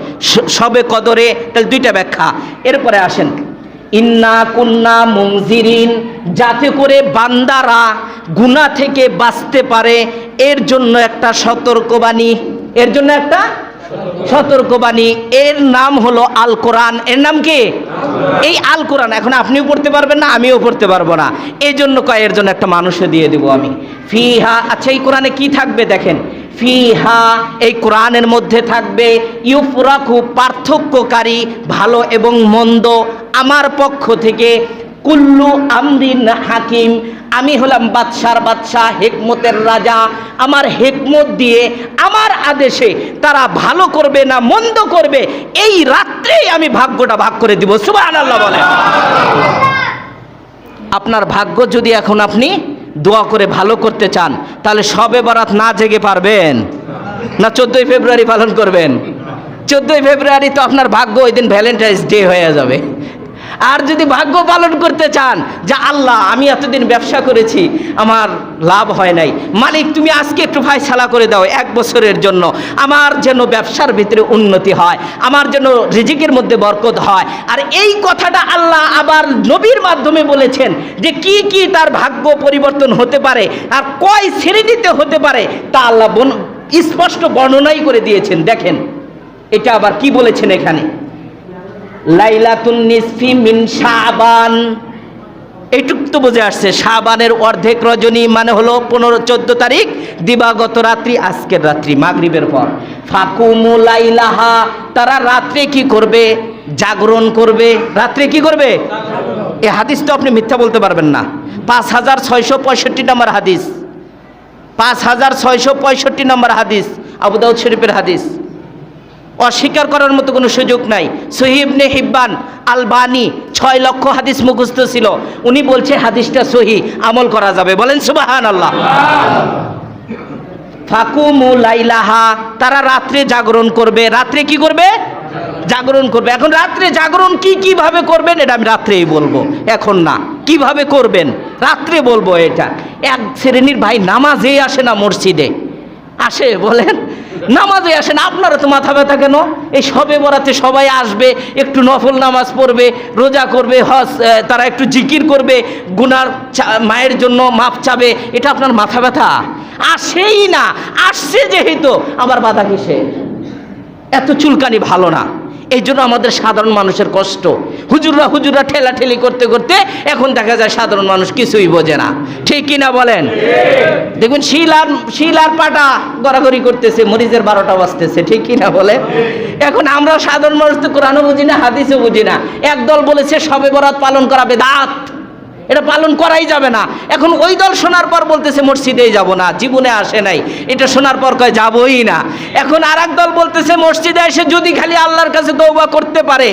সবে কদরে। তাহলে 2টা ব্যাখ্যা। এরপরে আসেন ইন্না কুন্না মুনজিরিন, যাতে করে বান্দারা গুনাহ থেকে বাঁচতে পারে এর জন্য একটা সতর্কবাণী, এর জন্য একটা সতর্কবাণী। এর নাম হলো আল কোরআন। এর নাম কি? এই আল কোরআন। এখন আপনিও পড়তে পারবেন না, আমিও পড়তে পারবো না, এই জন্য এর জন্য একটা মানুষও দিয়ে দিব আমি। ফিহা, আচ্ছা এই কোরআনে কি থাকবে দেখেন। ফিহা, এই কোরআনের মধ্যে থাকবে ইউফরাকু, পার্থক্যকারী ভালো এবং মন্দ আমার পক্ষ থেকে। কুল্লু আমরিন হাকিম, আমি হলাম বাদশার বাদশাহ, হিকমতের রাজা। আমার হিকমত দিয়ে আমার আদেশে তারা ভালো করবে না মন্দ করবে, এই রাত্রেই আমি ভাগ্যটা ভাগ করে দিব। সুবহানাল্লাহ বলেন। আপনার ভাগ্য যদি এখন আপনি দোয়া করে ভালো করতে চান, তাহলে সবে বরাত না জেগে পারবেন না 14ই ফেব্রুয়ারি পালন করবেন? 14ই ফেব্রুয়ারি তো আপনার ভাগ্য ওই দিন ভ্যালেন্টাইন্স ডে হয়ে যাবে। আর যদি ভাগ্য পালন করতে চান যে আল্লাহ আমি এতদিন ব্যবসা করেছি আমার লাভ হয় নাই, মালিক তুমি আজকে একটু ফায়সালা করে দাও 1 বছরের জন্য, আমার যেন ব্যবসার ভিতরে উন্নতি হয়, আমার যেন রিজিকের মধ্যে বরকত হয়। আর এই কথাটা আল্লাহ আবার নবীর মাধ্যমে বলেছেন যে কি কি তার ভাগ্য পরিবর্তন হতে পারে আর কয় শ্রেণীতে হতে পারে তা আল্লাহ স্পষ্ট বর্ণনাই করে দিয়েছেন। দেখেন এটা আবার কি বলেছেন এখানে, লাইলাতুন নিসফি মিন শাবান, এইটুক তো বুঝে আসছে। শাবানের অর্ধেক রজনী মানে হলো 15-14 তারিখ, দিবাগত রাত্রি আজকের রাত্রি মাগরিবের পর। ফাকুমু লাইলাহা, তারা রাত্রে কি করবে? জাগরণ করবে। রাত্রে কি করবে? এই হাদিস তো আপনি মিথ্যা বলতে পারবেন না। 5665 নম্বর হাদিস, 5665 নম্বর হাদিস, আবু দাউদ শরীফের হাদিস, অস্বীকার করার মতো কোনো সুযোগ নাই। সহিহ ইবনে হিব্বান আলবানী 6 লক্ষ হাদিস মুখস্থ ছিল, উনি বলছে হাদিসটা সহিহ, আমল করা যাবে। বলেন সুবহানাল্লাহ। ফাকুমু লাইলাহা, তারা রাত্রে জাগরণ করবে। রাত্রে কি করবে? জাগরণ করবে। এখন রাত্রে জাগরণ কিভাবে করবেন এটা আমি রাত্রেই বলবো, এখন না। কিভাবে করবেন রাত্রে বলবো। এটা এক শ্রেণীর ভাই নামাজে আসে না, মসজিদে আসে, বলেন নামাজে আসে না। আপনারা তো মাথা ব্যথা কেন? এই শবে বরাতে সবাই আসবে, একটু নফল নামাজ পড়বে, রোজা করবে, হজ, তারা একটু জিকির করবে, গুনার মায়ের জন্য মাপ চাবে, এটা আপনার মাথা ব্যথা? আসেই না। আসছে যেহেতু আবার বাধা কিসে? এত চুলকানি ভালো না। এই জন্য আমাদের সাধারণ মানুষের কষ্ট। হুজুররা ঠেলাঠেলি করতে করতে এখন দেখা যায় সাধারণ মানুষ কিছুই বোঝে না। ঠিক কিনা বলেন? দেখুন শিলার পাটা গড়াগড়ি করতেছে, মরিচের 12টা বাজতেছে। ঠিক কিনা বলেন? এখন আমরা সাধারণ মানুষ তো কোরআনও বুঝি না, হাদিসও বুঝি না। একদল বলেছে শবে বরাত পালন করা বেদাত, এটা পালন করাই যাবে না। এখন ওই দল শোনার পর বলতেছে মসজিদেই যাব না, জীবনে আসে নাই, এটা শোনার পর কয় যাবই না। এখন আর এক দল বলতেছে মসজিদে এসে যদি খালি আল্লাহর কাছে তওবা করতে পারে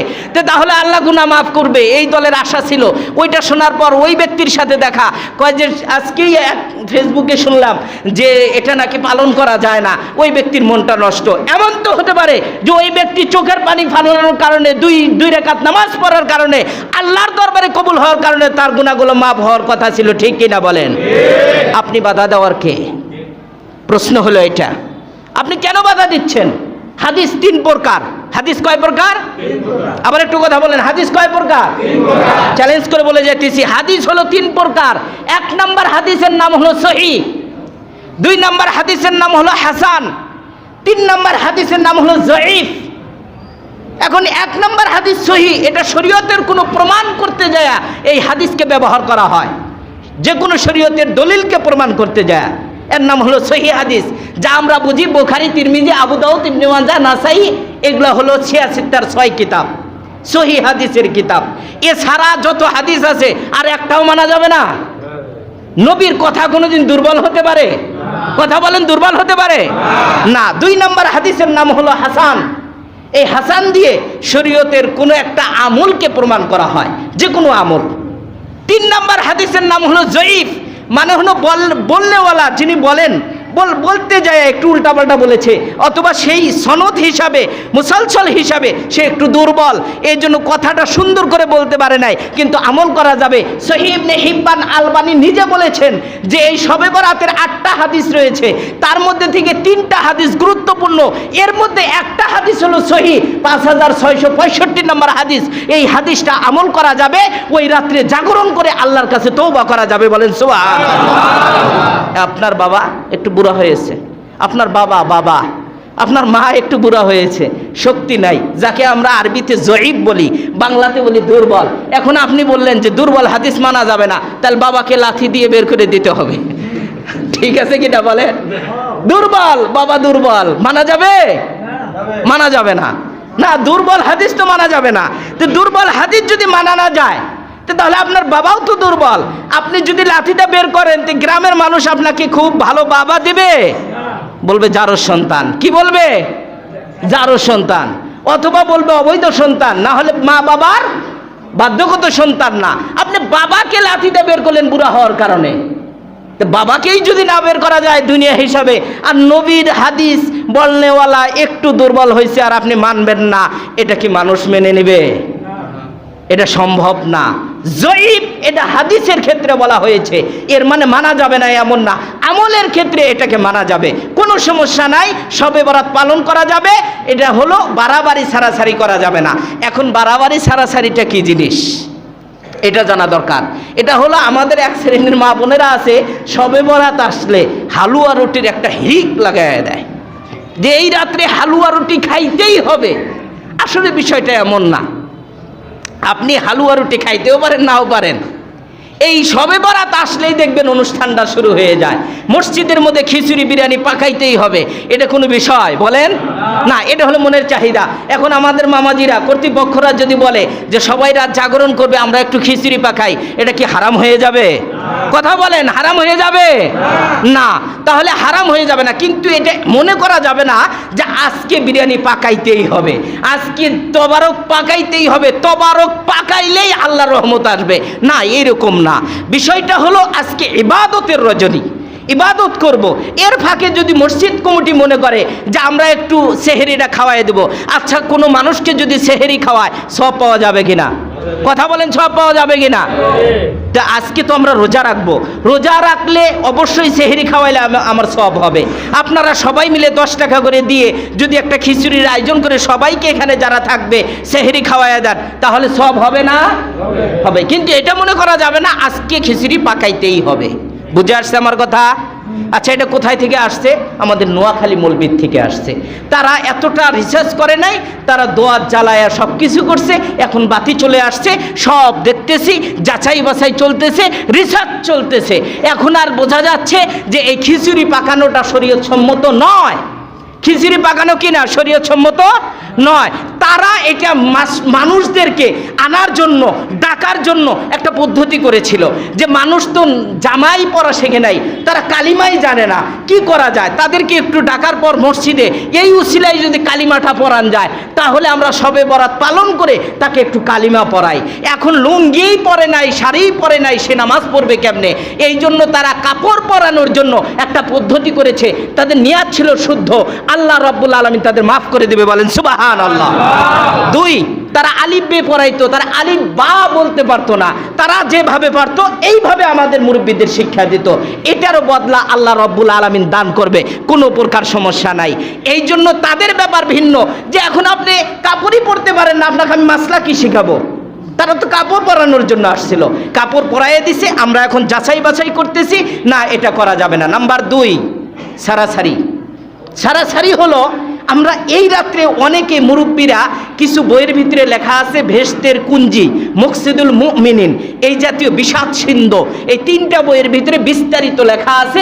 তাহলে আল্লাহ গুনাহ মাফ করবে, এই দলের আশা ছিল। ওইটা শোনার পর ওই ব্যক্তির সাথে দেখা, কয় যে আজকেই এক ফেসবুকে শুনলাম যে এটা নাকি পালন করা যায় না, ওই ব্যক্তির মনটা নষ্ট। এমন তো হতে পারে যে ওই ব্যক্তি চোখের পানি ফালানোর কারণে, দুই রাকাত নামাজ পড়ার কারণে, আল্লাহর দরবারে কবুল হওয়ার কারণে তার গুনাহগুলো মাফ হওয়ার কথা ছিল। ঠিক কিনা বলেন? আপনি বাধা দেওয়ার কে? প্রশ্ন হলো এটা, আপনি কেন বাধা দিচ্ছেন? হাদিস 3 প্রকার। হাদিস কয় প্রকার? আবার একটু কথা বলেন, হাদিস কয় প্রকার? চ্যালেঞ্জ করে বলে যাইতেছি, হাদিস হলো 3 প্রকার। 1 নম্বর হাদিসের নাম হলো সহিহ, 2 নম্বর হাদিসের নাম হলো হাসান, 3 নম্বর হাদিসের নাম হলো জয়ীফ। এখন 1 নম্বর হাদিস সহিহ, এটা শরীয়তের কোনো প্রমাণ করতে যায় এই হাদিসকে ব্যবহার করা হয়, যে কোনো শরীয়তের দলিলকে প্রমাণ করতে যায়, এর নাম হলো সহিহ হাদিস। যা আমরা বুঝি বুখারী, তিরমিজি, আবু দাউদ, ইবনে মাজাহ, নাসাই, এগুলো হলো 6 কিতাব, সহিহ হাদিসের কিতাব। এছাড়া যত হাদিস আছে আর একটাও মানা যাবে না। নবীর কথা কোনোদিন দুর্বল হতে পারে? কথা বলেন, দুর্বল হতে পারে না। 2 নম্বর হাদিসের নাম হলো হাসান। এই হাসান দিয়ে শরীয়তের কোনো একটা আমলকে প্রমাণ করা হয়, যে কোনো আমল। 3 নম্বর হাদিসের নাম হলো জয়ীফ, মানে হলো বললেওয়ালা, যিনি বলেন বলতে যায় একটু উল্টাপাল্টা বলেছে, অথবা সেই সনদ হিসাবে, মুসলসল হিসাবে সে একটু দুর্বল, এই জন্য কথাটা সুন্দর করে বলতে পারে নাই, কিন্তু আমল করা যাবে। সহিহ ইবনে হিব্বান আলবানী নিজে বলেছেন যে এই শবে বরাতের 8টা হাদিস রয়েছে, তার মধ্যে থেকে 3টা হাদিস গুরুত্বপূর্ণ, এর মধ্যে একটা হাদিস হলো সহিহ, 5665 নম্বর হাদিস। এই হাদিসটা আমল করা যাবে, ওই রাত্রে জাগরণ করে আল্লাহর কাছে তওবা করা যাবে। বলেন সুবহানাল্লাহ। আপনার বাবা একটু বুড়া হয়েছে, আপনার বাবা, আপনার মা একটু বুড়া হয়েছে, শক্তি নাই, যাকে আমরা আরবিতে জয়ীফ বলি, বাংলাতে বলি দুর্বল। এখন আপনি বললেন যে দুর্বল হাদিস মানা যাবে না, তাহলে বাবাকে লাঠি দিয়ে বের করে দিতে হবে। ঠিক আছে কিনা বলে? দুর্বল বাবা, দুর্বল মানা যাবে? মানা যাবে না। না, দুর্বল হাদিস তো মানা যাবে না। তো দুর্বল হাদিস যদি মানা না যায় তাহলে আপনার বাবাও তো দুর্বল। আপনি যদি লাঠিটা বের করেন তো গ্রামের মানুষ আপনাকে খুব ভালো বাবা দেবে? বলবে জারোর সন্তান। কি বলবে? জারোর সন্তান, অথবা বলবে অবৈধ সন্তান, না হলে মা বাবার বাধ্যগত সন্তান না। আপনি বাবাকে লাঠিটা বের করলেন বুড়া হওয়ার কারণে, তো বাবাকেই যদি না বের করা যায় দুনিয়া হিসাবে, আর নবীর হাদিস বলনেওয়ালা একটু দুর্বল হয়েছে আর আপনি মানবেন না, এটা কি মানুষ মেনে নেবে? এটা সম্ভব না। জয়ীফ এটা হাদিসের ক্ষেত্রে বলা হয়েছে, এর মানে মানা যাবে না এমন না, আমলের ক্ষেত্রে এটাকে মানা যাবে, কোনো সমস্যা নাই, শবে বরাত পালন করা যাবে। এটা হলো বাড়াবাড়ি ছাড়াছাড়ি করা যাবে না। এখন বাড়াবাড়ি ছাড়াছাড়িটা কি জিনিস এটা জানা দরকার। এটা হলো আমাদের এক শ্রেণীর মা বোনেরা আছে, শবে বরাত আসলে হালুয়া রুটির একটা হিড়িক লাগায় দেয় যে এই রাত্রে হালুয়া রুটি খাইতেই হবে। আসলে বিষয়টা এমন না, আপনি হালুয়া রুটি খাইতেও পারেন, নাও পারেন। এই শবে বরাত আসলেই দেখবেন অনুষ্ঠানটা শুরু হয়ে যায়। মসজিদের মধ্যে খিচুড়ি বিরিয়ানি পাকাইতেই হবে, এটা কোনো বিষয় বলেন না, এটা হলো মনের চাহিদা। এখন আমাদের মামাজিরা কর্তৃপক্ষরা যদি বলে যে সবাই রাত জাগরণ করবে, আমরা একটু খিচুড়ি পাকাই, এটা কি হারাম হয়ে যাবে? কথা বলেন, হারাম হয়ে যাবে না? তাহলে হারাম হয়ে যাবে না, কিন্তু এটা মনে করা যাবে না যে আজকে বিরিয়ানি পাকাইতেই হবে, আজকে তবারক পাকাইতেই হবে, তবারক পাকাইলেই আল্লাহর রহমত আসবে, না, এরকম না। বিষয়টা হলো আজকে ইবাদতের রজনী, ইবাদত করব। এর ফাঁকে যদি মসজিদ কমিটি মনে করে যে আমরা একটু সেহরিটা খাওয়াই দেব, আচ্ছা কোনো মানুষকে যদি সেহরি খাওয়ায় সব পাওয়া যাবে কিনা? কথা বলেন, সব পাওয়া যাবে কিনা? তা আজকে তো আমরা রোজা রাখবো, রোজা রাখলে অবশ্যই সেহরি খাওয়াইলে আমার সব হবে। আপনারা সবাই মিলে 10 টাকা করে দিয়ে যদি একটা খিচুড়ির আয়োজন করে সবাইকে এখানে যারা থাকবে সেহরি খাওয়াইয়া দেন, তাহলে সব হবে না? হবে। কিন্তু এটা মনে করা যাবে না আজকে খিচুড়ি পাকাইতেই হবে। বুঝে আসছে আমার কথা? আচ্ছা, এটা কোথায় থেকে আসছে? আমাদের নোয়াখালী মৌলবীর থেকে আসছে। তারা এতটা রিসার্চ করে নাই, তারা দোয়াত জ্বালায়া সব কিছু করছে, এখন বাতি চলে আসছে, সব দেখতেছি, যাচাই বাছাই চলতেছে, রিসার্চ চলতেছে। এখন আর বোঝা যাচ্ছে যে এই খিচুড়ি পাকানোটা শরীয়ত সম্মত নয়। খিচুড়ি পাকানো কিনা শরীয়ত সম্মত নয়। তারা এটা মানুষদেরকে আনার জন্য, ডাকার জন্য একটা পদ্ধতি করেছিল যে মানুষ তো জামাই পরা শেখে নাই, তারা কালিমাই জানে না, কি করা যায়? তাদেরকে একটু ডাকার পর মসজিদে এই উসিলায় যদি কালিমাটা পড়ান যায়, তাহলে আমরা শবে বরাত পালন করে তাকে একটু কালিমা পড়াই। এখন লুঙ্গিই পরে নাই, শাড়িই পরে নাই, সে নামাজ পড়বে কেমনে? এই জন্য তারা কাপড় পরানোর জন্য একটা পদ্ধতি করেছে। তাদের নিয়াত ছিল শুদ্ধ, আল্লাহ রাব্বুল আলামিন তাদের মাফ করে দেবে, বলেন সুবহানাল্লাহ। 2, তারা আলিফ বে পড়াইতো, তারা আলিফ বা বলতে পারতো না, তারা যেভাবে পারতো এইভাবে আমাদের মুরব্বীদের শিক্ষা দিত। এটারও বদলা আল্লাহ রাব্বুল আলামিন দান করবে, কোনো প্রকার সমস্যা নাই। এই জন্য তাদের ব্যাপার ভিন্ন, যে এখন আপনি কাপড়ই পরতে পারেন না, আপনাকে আমি মাসলা কি শিখাবো? তারা তো কাপড় পরানোর জন্য আসছিল, কাপড় পরাইয়ে দিছে, আমরা এখন যাচাই বাছাই করতেছি, না এটা করা যাবে না। নাম্বার 2, সারাসারি। সারাসারি হলো আমরা এই রাত্রে অনেকে মুরব্বীরা কিছু বইয়ের ভিতরে লেখা আছে ভেস্তের কুঞ্জি, মুকসিদুল মুমিনিন, এই জাতীয় বিষাদ সিন্ধু, এই 3টা বইয়ের ভিতরে বিস্তারিত লেখা আছে।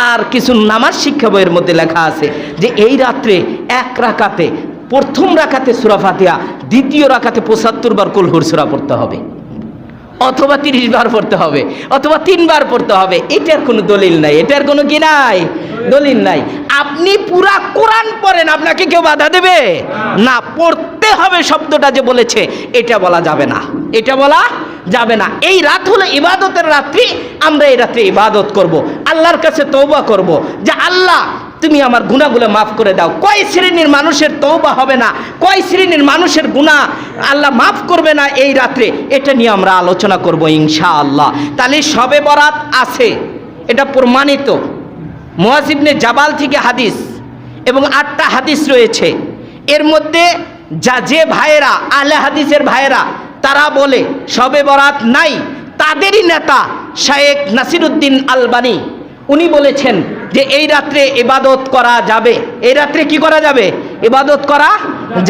আর কিছু নামাজ শিক্ষা বইয়ের মধ্যে লেখা আছে যে এই রাত্রে এক রাকাতে, প্রথম রাকাতে সূরা ফাতিহা, দ্বিতীয় রাকাতে 75 বার কুল হুর সূরা পড়তে হবে, অথবা 30 বার পড়তে হবে, অথবা 3 বার পড়তে হবে। এটার কোনো দলিল নাই, এটার কোনো কি নাই? দলিল নাই। আপনি পুরা কোরআন পড়েন, আপনাকে কেউ বাধা দেবে না। পড়তে হবে শব্দটা যে বলেছে এটা বলা যাবে না, এটা বলা যাবে না। এই রাত হলো ইবাদতের রাত্রি, আমরা এই রাত্রে ইবাদত করব, আল্লাহর কাছে তওবা করব যে আল্লাহ তুমি আমার গুনাহগুলো মাফ করে দাও। কয় শ্রেণীর মানুষের তওবা হবে না, কয় শ্রেণীর মানুষের গুনাহ আল্লাহ মাফ করবে না এই রাত্রে, এটা নিয়ে আমরা আলোচনা করব ইনশাআল্লাহ। তাহলে শবে বরাত আছে, এটা প্রমাণিত। মুআয ইবনে জাবাল থেকে হাদিস এবং 8টা হাদিস রয়েছে। এর মধ্যে যে ভাইয়েরা আহলে হাদিসের ভাইয়েরা তারা বলে শবে বরাত নাই, তাদেরই নেতা শায়েখ নাসিরউদ্দিন আলবানী উনি বলেছেন যে এই রাত্রে ইবাদত করা যাবে, এই রাত্রে কি করা যাবে? ইবাদত করা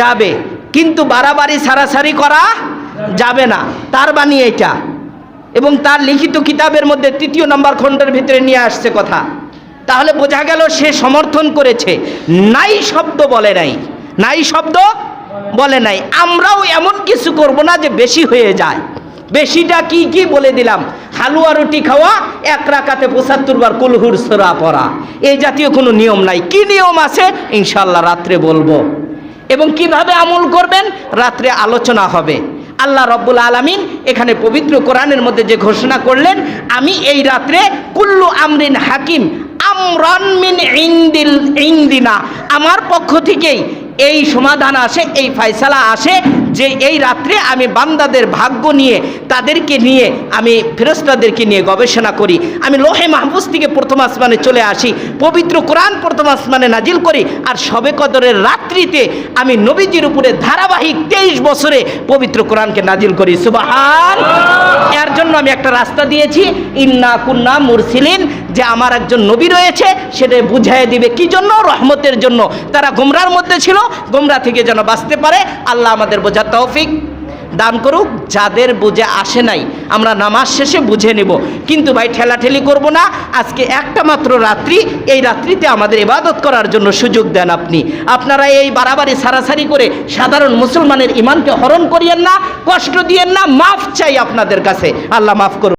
যাবে, কিন্তু বাড়াবাড়ি সারাসারি করা যাবে না। তার বাণী এটা, এবং তার লিখিত কিতাবের মধ্যে 3 নম্বর খণ্ডের ভিতরে নিয়ে আসছে কথা। তাহলে বোঝা গেল সে সমর্থন করেছে, নাই শব্দ বলে নাই, নাই শব্দ বলে নাই। আমরাও এমন কিছু করব না যে বেশি হয়ে যায়। বেশিটা কি কি বলে দিলাম, হালুয়া রুটি খাওয়া, এক রাকাতে 75 বার কুল হুর সূরা পড়া, এই জাতীয় কোনো নিয়ম নাই। কি নিয়ম আছে ইনশাআল্লাহ রাত্রে বলবো, এবং কিভাবে আমল করবেন রাত্রে আলোচনা হবে। আল্লাহ রব্বুল আলামিন এখানে পবিত্র কোরআনের মধ্যে যে ঘোষণা করলেন, আমি এই রাত্রে কুল্লু আমরিন হাকিম আমরান মিন ইনদিনা, আমার পক্ষ থেকেই এই সমাধান আসে, এই ফয়সালা আসে যে এই রাত্রে আমি বান্দাদের ভাগ্য নিয়ে, তাদেরকে নিয়ে, আমি ফেরেশতাদেরকে নিয়ে গবেষণা করি। আমি লোহে মাহফুজ থেকে প্রথম আসমানে চলে আসি, পবিত্র কোরআন প্রথম আসমানে নাজিল করি, আর শবে কদরের রাত্রিতে আমি নবীজির উপরে ধারাবাহিক 23 বছরে পবিত্র কোরআনকে নাজিল করি। সুবহান। এর জন্য আমি একটা রাস্তা দিয়েছি, ইন্না কুন্না মুরসিলিন, যে আমার একজন নবী রয়েছে, সেটা বুঝাই দিবে কি জন্য, রহমতের জন্য। তারা গোমরার মধ্যে ছিল, গোমরা থেকে যেন বাঁচতে পারে। আল্লাহ আমাদের বোঝার তৌফিক দান করুক। যাদের বুঝে আসে নাই আমরা নামাজ শেষে বুঝে নেব, কিন্তু ভাই ঠেলাঠেলি করব না। আজকে একটা মাত্র রাত্রি, এই রাত্রিতে আমাদের ইবাদত করার জন্য সুযোগ দেন আপনি। আপনারা এই বাড়াবাড়ি সারাসারি করে সাধারণ মুসলমানের ইমানকে হরণ করিয়েন না, কষ্ট দিয়েন না। মাফ চাই আপনাদের কাছে, আল্লাহ মাফ করুন।